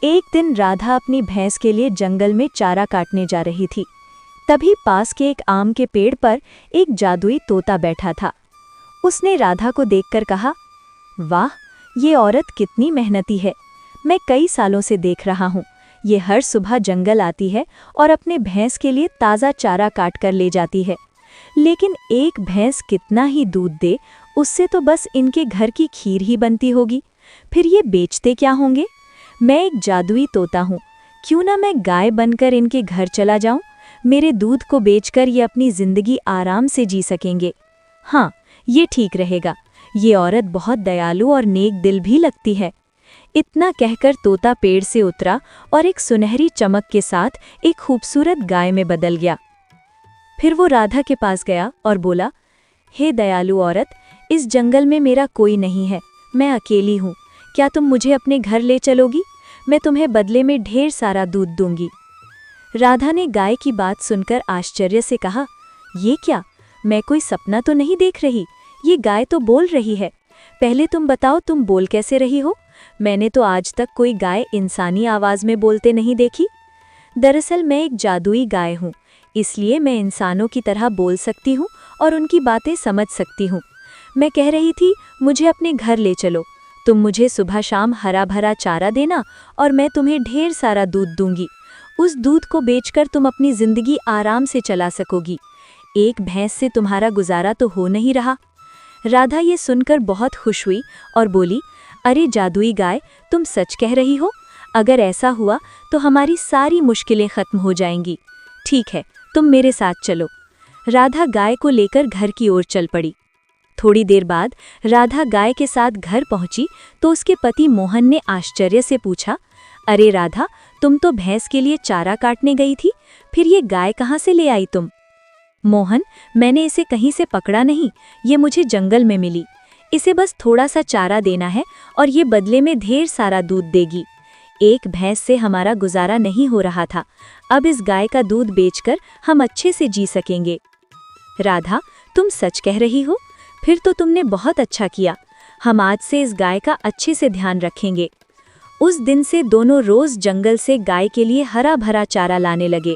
एक दिन राधा अपनी भैंस के लिए जंगल में चारा काटने जा रही थी। तभी पास के एक आम के पेड़ पर एक जादुई तोता बैठा था। उसने राधा को देखकर कहा, वाह, ये औरत कितनी मेहनती है। मैं कई सालों से देख रहा हूँ। ये हर सुबह जंगल आती है और अपने भैंस के लिए ताज़ा चारा काट कर ले जाती है। लेकिन एक भैंस कितना ही दूध दे, उससे तो बस इनके घर की खीर ही बनती होगी। फिर ये बेचते क्या होंगे? मैं एक जादुई तोता हूँ, क्यों ना मैं गाय बनकर इनके घर चला जाऊं? मेरे दूध को बेचकर ये अपनी जिंदगी आराम से जी सकेंगे। हाँ, ये ठीक रहेगा। ये औरत बहुत दयालु और नेक दिल भी लगती है। इतना कहकर तोता पेड़ से उतरा और एक सुनहरी चमक के साथ एक खूबसूरत गाय में बदल गया। फिर वो राधा के पास गया और बोला, हे दयालु औरत, इस जंगल में मेरा कोई नहीं है, मैं अकेली हूँ। क्या तुम मुझे अपने घर ले चलोगी? मैं तुम्हें बदले में ढेर सारा दूध दूंगी। राधा ने गाय की बात सुनकर आश्चर्य से कहा, ये क्या? मैं कोई सपना तो नहीं देख रही। ये गाय तो बोल रही है। पहले तुम बताओ, तुम बोल कैसे रही हो? मैंने तो आज तक कोई गाय इंसानी आवाज में बोलते नहीं देखी। दरअसल मैं एक जादुई गाय हूँ, इसलिए मैं इंसानों की तरह बोल सकती हूँ और उनकी बातें समझ सकती हूँ। मैं कह रही थी, मुझे अपने घर ले चलो। तुम मुझे सुबह शाम हरा भरा चारा देना और मैं तुम्हें ढेर सारा दूध दूंगी। उस दूध को बेचकर तुम अपनी जिंदगी आराम से चला सकोगी। एक भैंस से तुम्हारा गुजारा तो हो नहीं रहा। राधा ये सुनकर बहुत खुश हुई और बोली, अरे जादुई गाय, तुम सच कह रही हो? अगर ऐसा हुआ तो हमारी सारी मुश्किलें खत्म हो जाएंगी। ठीक है, तुम मेरे साथ चलो। राधा गाय को लेकर घर की ओर चल पड़ी। थोड़ी देर बाद राधा गाय के साथ घर पहुंची तो उसके पति मोहन ने आश्चर्य से पूछा, अरे राधा, तुम तो भैंस के लिए चारा काटने गई थी, फिर ये गाय कहाँ से ले आई तुम? मोहन, मैंने इसे कहीं से पकड़ा नहीं, ये मुझे जंगल में मिली। इसे बस थोड़ा सा चारा देना है और ये बदले में ढेर सारा दूध देगी। एक भैंस से हमारा गुजारा नहीं हो रहा था, अब इस गाय का दूध बेचकर हम अच्छे से जी सकेंगे। राधा, तुम सच कह रही हो? फिर तो तुमने बहुत अच्छा किया। हम आज से इस गाय का अच्छे से ध्यान रखेंगे। उस दिन से दोनों रोज जंगल से गाय के लिए हरा भरा चारा लाने लगे।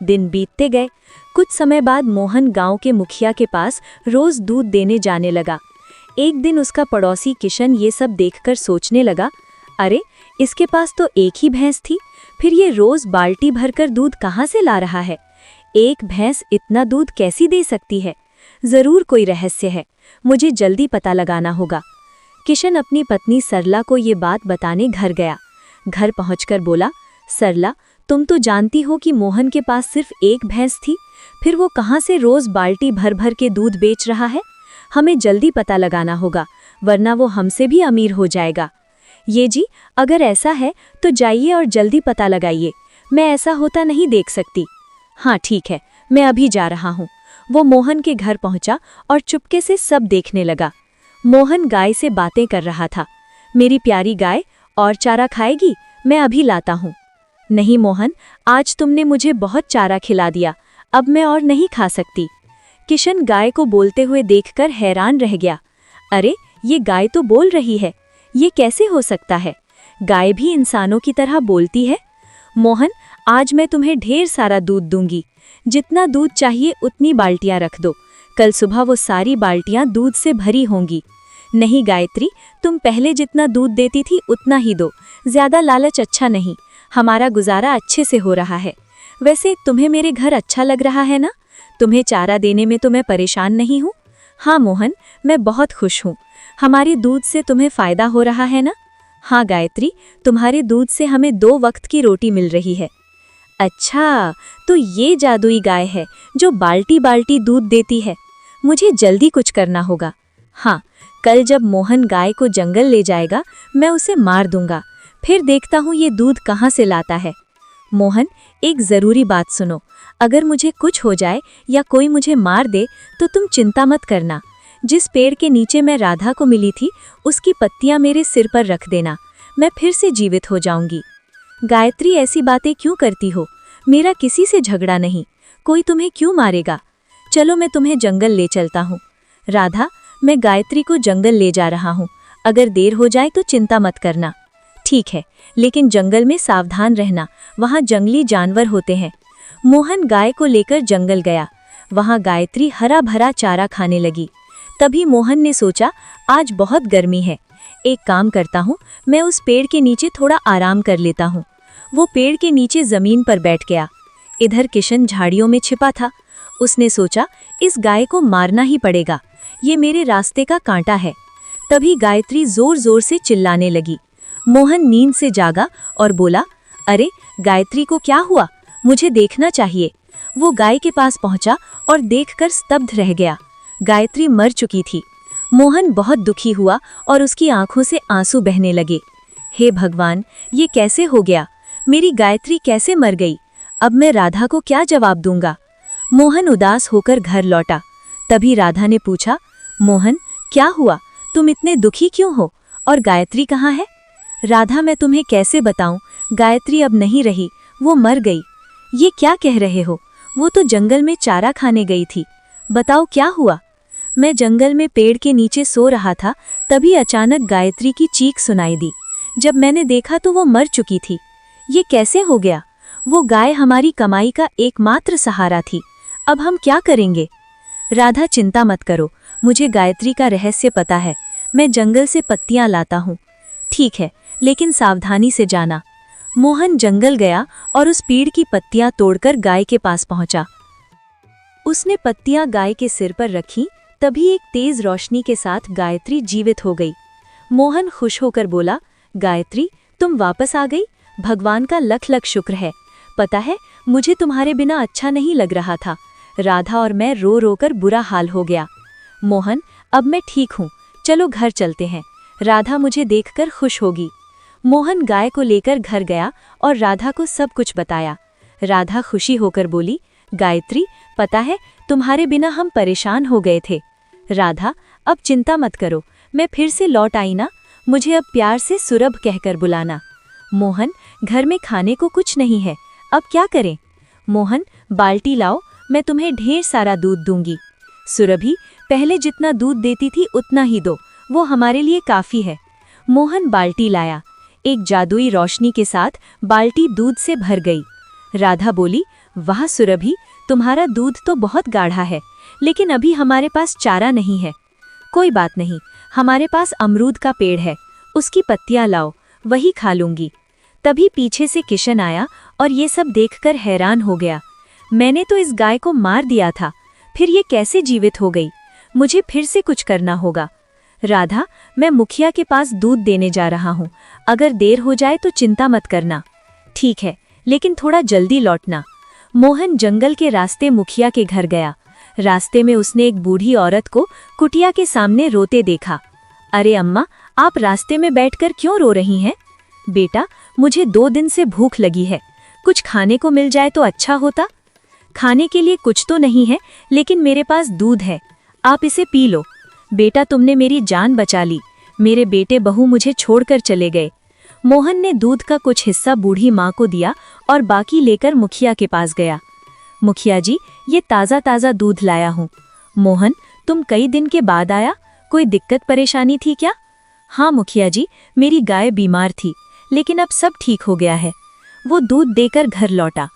दिन बीतते गए। कुछ समय बाद मोहन गांव के मुखिया के पास रोज दूध देने जाने लगा। एक दिन उसका पड़ोसी किशन ये सब देखकर सोचने लगा, अरे, इसके पास तो एक ही भैंस थी, फिर ये रोज बाल्टी भरकर दूध कहाँ से ला रहा है? एक भैंस इतना दूध कैसी दे सकती है? जरूर कोई रहस्य है, मुझे जल्दी पता लगाना होगा। किशन अपनी पत्नी सरला को ये बात बताने घर गया। घर पहुंचकर बोला, सरला, तुम तो जानती हो कि मोहन के पास सिर्फ एक भैंस थी, फिर वो कहाँ से रोज बाल्टी भर भर के दूध बेच रहा है? हमें जल्दी पता लगाना होगा, वरना वो हमसे भी अमीर हो जाएगा। ये जी, अगर ऐसा है तो जाइए और जल्दी पता लगाइए, मैं ऐसा होता नहीं देख सकती। हाँ ठीक है, मैं अभी जा रहा हूँ। वो मोहन के घर पहुंचा और चुपके से सब देखने लगा। मोहन गाय से बातें कर रहा था, मेरी प्यारी गाय, और चारा खाएगी? मैं अभी लाता हूँ। नहीं मोहन, आज तुमने मुझे बहुत चारा खिला दिया, अब मैं और नहीं खा सकती। किशन गाय को बोलते हुए देखकर हैरान रह गया। अरे, ये गाय तो बोल रही है, ये कैसे हो सकता है? गाय भी इंसानों की तरह बोलती है। मोहन, आज मैं तुम्हें ढेर सारा दूध दूंगी। जितना दूध चाहिए उतनी बाल्टियां रख दो, कल सुबह वो सारी बाल्टियां दूध से भरी होंगी। नहीं गायत्री, तुम पहले जितना दूध देती थी उतना ही दो, ज्यादा लालच अच्छा नहीं। हमारा गुजारा अच्छे से हो रहा है। वैसे तुम्हें मेरे घर अच्छा लग रहा है ना? तुम्हें चारा देने में तो मैं परेशान नहीं हूँ। हाँ मोहन, मैं बहुत खुश हूँ। हमारे दूध से तुम्हें फायदा हो रहा है ना? हाँ गायत्री, तुम्हारे दूध से हमें 2 वक्त की रोटी मिल रही है। अच्छा, तो ये जादुई गाय है जो बाल्टी बाल्टी दूध देती है। मुझे जल्दी कुछ करना होगा। हाँ, कल जब मोहन गाय को जंगल ले जाएगा, मैं उसे मार दूंगा। फिर देखता हूँ ये दूध कहाँ से लाता है। मोहन, एक ज़रूरी बात सुनो, अगर मुझे कुछ हो जाए या कोई मुझे मार दे तो तुम चिंता मत करना। जिस पेड़ के नीचे मैं राधा को मिली थी, उसकी पत्तियां मेरे सिर पर रख देना, मैं फिर से जीवित हो जाऊंगी। गायत्री, ऐसी बातें क्यों करती हो? मेरा किसी से झगड़ा नहीं, कोई तुम्हें क्यों मारेगा? चलो मैं तुम्हें जंगल ले चलता हूँ। राधा, मैं गायत्री को जंगल ले जा रहा हूँ, अगर देर हो जाए तो चिंता मत करना। ठीक है, लेकिन जंगल में सावधान रहना, वहाँ जंगली जानवर होते हैं। मोहन गाय को लेकर जंगल गया। वहाँ गायत्री हरा भरा चारा खाने लगी। तभी मोहन ने सोचा, आज बहुत गर्मी है, एक काम करता हूँ, मैं उस पेड़ के नीचे थोड़ा आराम कर लेता हूँ। वो पेड़ के नीचे जमीन पर बैठ गया। इधर किशन झाड़ियों में छिपा था। उसने सोचा, इस गाय को मारना ही पड़ेगा, ये मेरे रास्ते का कांटा है। तभी गायत्री जोर जोर से चिल्लाने लगी। मोहन नींद से जागा और बोला, अरे गायत्री को क्या हुआ, मुझे देखना चाहिए। वो गाय के पास पहुंचा और देखकर स्तब्ध रह गया। गायत्री मर चुकी थी। मोहन बहुत दुखी हुआ और उसकी आंखों से आंसू बहने लगे। हे भगवान, ये कैसे हो गया? मेरी गायत्री कैसे मर गई? अब मैं राधा को क्या जवाब दूंगा? मोहन उदास होकर घर लौटा। तभी राधा ने पूछा, मोहन क्या हुआ, तुम इतने दुखी क्यों हो, और गायत्री कहाँ है? राधा, मैं तुम्हें कैसे बताऊं, गायत्री अब नहीं रही, वो मर गई। ये क्या कह रहे हो? वो तो जंगल में चारा खाने गई थी। बताओ क्या हुआ? मैं जंगल में पेड़ के नीचे सो रहा था, तभी अचानक गायत्री की चीख सुनाई दी। जब मैंने देखा तो वो मर चुकी थी। ये कैसे हो गया? वो गाय हमारी कमाई का एकमात्र सहारा थी। अब हम क्या करेंगे? राधा, चिंता मत करो, मुझे गायत्री का रहस्य पता है। मैं जंगल से पत्तियां लाता हूँ। ठीक है, लेकिन सावधानी से जाना। मोहन जंगल गया और उस पेड़ की पत्तियां तोड़कर गाय के पास पहुंचा। उसने पत्तियां गाय के सिर पर रखीं, तभी एक तेज रोशनी के साथ गायत्री जीवित हो गई। मोहन खुश होकर बोला, गायत्री तुम वापस आ गई, भगवान का लख लख शुक्र है। पता है, मुझे तुम्हारे बिना अच्छा नहीं लग रहा था। राधा और मैं रो रो कर बुरा हाल हो गया। मोहन, अब मैं ठीक हूँ, चलो घर चलते हैं, राधा मुझे देखकर खुश होगी। मोहन गाय को लेकर घर गया और राधा को सब कुछ बताया। राधा खुशी होकर बोली, गायत्री पता है, तुम्हारे बिना हम परेशान हो गए थे। राधा, अब चिंता मत करो, मैं फिर से लौट आई ना, मुझे अब प्यार से सुरभ कहकर बुलाना। मोहन, घर में खाने को कुछ नहीं है, अब क्या करें? मोहन, बाल्टी लाओ, मैं तुम्हें ढेर सारा दूध दूंगी। सुरभि, पहले जितना दूध देती थी उतना ही दो, वो हमारे लिए काफी है। मोहन बाल्टी लाया। एक जादुई रोशनी के साथ बाल्टी दूध से भर गई। राधा बोली, वाह सुरभि, तुम्हारा दूध तो बहुत गाढ़ा है, लेकिन अभी हमारे पास चारा नहीं है। कोई बात नहीं, हमारे पास अमरूद का पेड़ है, उसकी पत्तियां लाओ, वही खा लूंगी। तभी पीछे से किशन आया और ये सब देखकर हैरान हो गया। मैंने तो इस गाय को मार दिया था, फिर ये कैसे जीवित हो गई? मुझे फिर से कुछ करना होगा। राधा, मैं मुखिया के पास दूध देने जा रहा हूँ, अगर देर हो जाए तो चिंता मत करना। ठीक है, लेकिन थोड़ा जल्दी लौटना। मोहन जंगल के रास्ते मुखिया के घर गया। रास्ते में उसने एक बूढ़ी औरत को कुटिया के सामने रोते देखा। अरे अम्मा, आप रास्ते में बैठकर क्यों रो रही हैं? बेटा, मुझे 2 दिन से भूख लगी है, कुछ खाने को मिल जाए तो अच्छा होता। खाने के लिए कुछ तो नहीं है, लेकिन मेरे पास दूध है, आप इसे पी लो। बेटा, तुमने मेरी जान बचा ली, मेरे बेटे बहू मुझे छोड़कर चले गए। मोहन ने दूध का कुछ हिस्सा बूढ़ी माँ को दिया और बाकी लेकर मुखिया के पास गया। मुखिया जी, ये ताज़ा ताज़ा दूध लाया हूँ। मोहन, तुम कई दिन के बाद आया, कोई दिक्कत परेशानी थी क्या? हाँ मुखिया जी, मेरी गाय बीमार थी, लेकिन अब सब ठीक हो गया है। वो दूध देकर घर लौटा।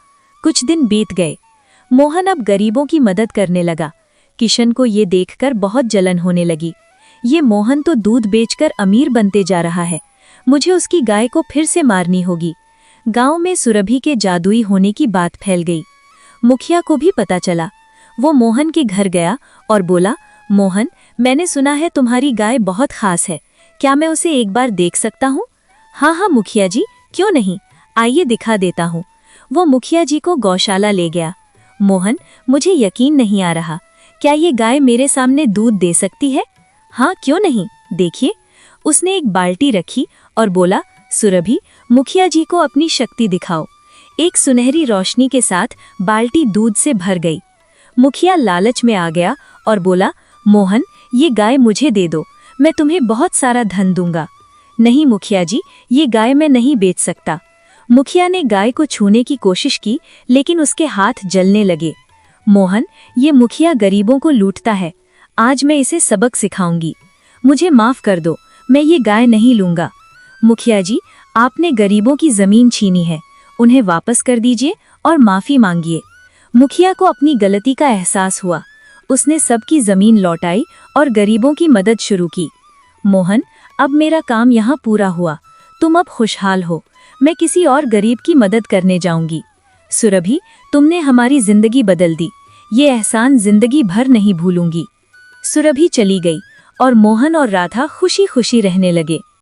कुछ दिन बीत गए। मोहन अब गरीबों की मदद करने लगा। किशन को ये देखकर बहुत जलन होने लगी। ये मोहन तो दूध बेचकर अमीर बनते जा रहा है, मुझे उसकी गाय को फिर से मारनी होगी। गांव में सुरभि के जादुई होने की बात फैल गई। मुखिया को भी पता चला। वो मोहन के घर गया और बोला, मोहन, मैंने सुना है तुम्हारी गाय बहुत खास है, क्या मैं उसे एक बार देख सकता हूँ? हाँ हाँ मुखिया जी, क्यों नहीं, आइए दिखा देता हूँ। वो मुखिया जी को गौशाला ले गया। मोहन, मुझे यकीन नहीं आ रहा, क्या ये गाय मेरे सामने दूध दे सकती है? हाँ क्यों नहीं, देखिए। उसने एक बाल्टी रखी और बोला, सुरभि, मुखिया जी को अपनी शक्ति दिखाओ। एक सुनहरी रोशनी के साथ बाल्टी दूध से भर गई। मुखिया लालच में आ गया और बोला, मोहन, ये गाय मुझे दे दो, मैं तुम्हें बहुत सारा धन दूंगा। नहीं मुखिया जी, ये गाय मैं नहीं बेच सकता। मुखिया ने गाय को छूने की कोशिश की, लेकिन उसके हाथ जलने लगे। मोहन, ये मुखिया गरीबों को लूटता है, आज मैं इसे सबक सिखाऊंगी। मुझे माफ कर दो, मैं ये गाय नहीं लूंगा। मुखिया जी, आपने गरीबों की जमीन छीनी है, उन्हें वापस कर दीजिए और माफी मांगिए। मुखिया को अपनी गलती का एहसास हुआ। उसने सबकी जमीन लौटाई और गरीबों की मदद शुरू की। मोहन, अब मेरा काम यहाँ पूरा हुआ, तुम अब खुशहाल हो। मैं किसी और गरीब की मदद करने जाऊंगी। सुरभि, तुमने हमारी जिंदगी बदल दी, ये एहसान जिंदगी भर नहीं भूलूंगी। सुरभि चली गई और मोहन और राधा खुशी खुशी रहने लगे।